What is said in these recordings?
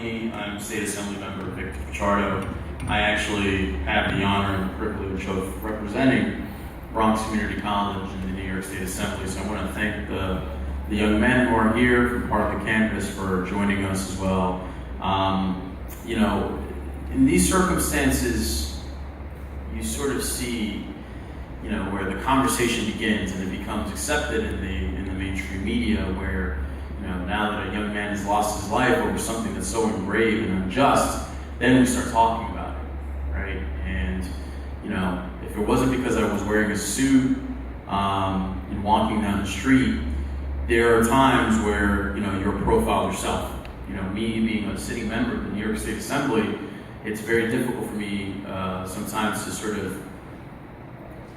me. I'm State Assembly Member Victor Pichardo. I actually have the honor and privilege of representing Bronx Community College in the New York State Assembly. So I want to thank the young men who are here from part of the campus for joining us as well. You know, in these circumstances, you sort of see, you know, where the conversation begins and it becomes accepted in the mainstream media, where, you know, now that a young man has lost his life over something that's so grave and unjust, then we start talking about it, right? And, you know, if it wasn't because I was wearing a suit and walking down the street, there are times where, you know, you're profiled yourself. You know, me being a sitting member of the New York State Assembly, it's very difficult for me sometimes to sort of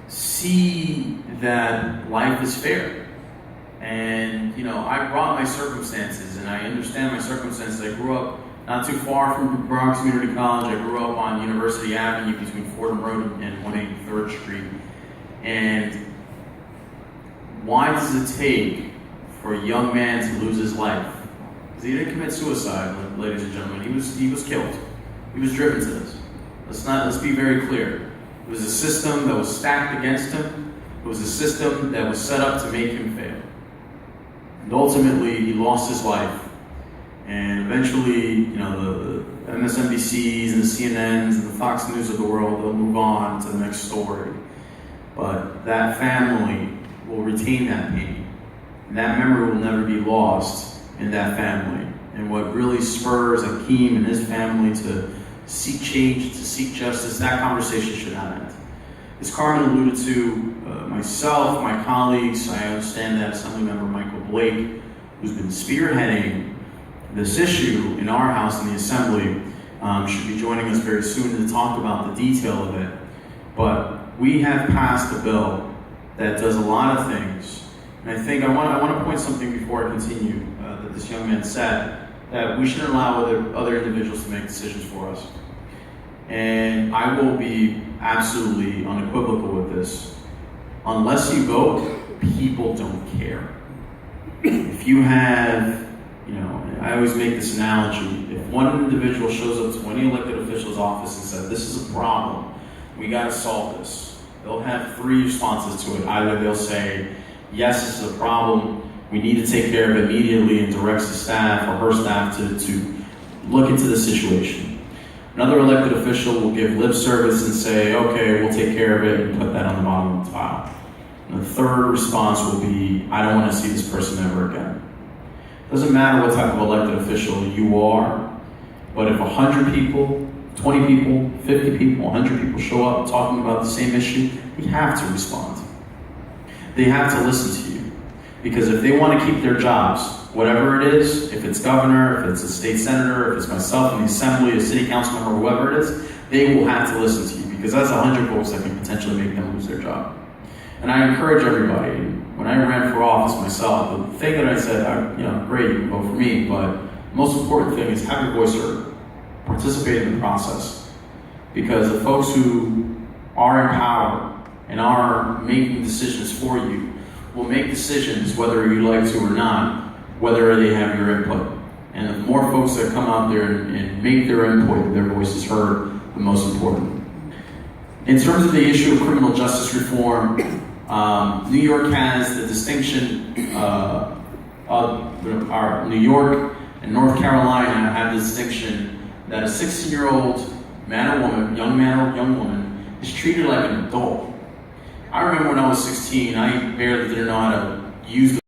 see that life is fair. And, you know, I brought my circumstances and I understand my circumstances. I grew up not too far from Bronx Community College. I grew up on University Avenue between Fordham Road and 183rd Street. And why does it take for a young man to lose his life? Because he didn't commit suicide, ladies and gentlemen. He was killed. He was driven to this. Let's be very clear. It was a system that was stacked against him. It was a system that was set up to make him fail. And ultimately, he lost his life. And eventually, you know, the MSNBCs and the CNNs and the Fox News of the world, they'll move on to the next story. But that family will retain that pain. And that memory will never be lost in that family. And what really spurs Akeem and his family to seek change, to seek justice, that conversation should not end. As Carmen alluded to, myself, my colleagues, I understand that Assemblymember Michael Blake, who's been spearheading this issue in our House in the Assembly, should be joining us very soon to talk about the detail of it. But we have passed a bill that does a lot of things. And I think I want to point something before I continue that this young man said, that we shouldn't allow other individuals to make decisions for us. And I will be absolutely unequivocal with this. Unless you vote, people don't care. If you have, you know, I always make this analogy. If one individual shows up to any elected official's office and says, this is a problem, we got to solve this, they'll have three responses to it. Either they'll say, yes, this is a problem, we need to take care of it immediately, and directs the staff or her staff to look into the situation. Another elected official will give lip service and say, okay, we'll take care of it, and put that on the bottom of the file. And the third response will be, I don't want to see this person ever again. It doesn't matter what type of elected official you are, but if 100 people, 20 people, 50 people, 100 people show up talking about the same issue, they have to respond. They have to listen to you. Because if they want to keep their jobs, whatever it is, if it's governor, if it's a state senator, if it's myself in the assembly, a city council member, whoever it is, they will have to listen to you, because that's 100 votes that can potentially make them lose their job. And I encourage everybody, when I ran for office myself, the thing that I said, you know, great, you can vote for me, but the most important thing is have your voice heard. Participate in the process. Because the folks who are in power and are making decisions for you will make decisions whether you like to or not, whether they have your input. And the more folks that come out there and make their input, their voice is heard, the most important. In terms of the issue of criminal justice reform, New York has the distinction, New York and North Carolina have the distinction that a 16-year-old man or woman, young man or young woman, is treated like an adult. I remember when I was 16, I barely didn't know how to use the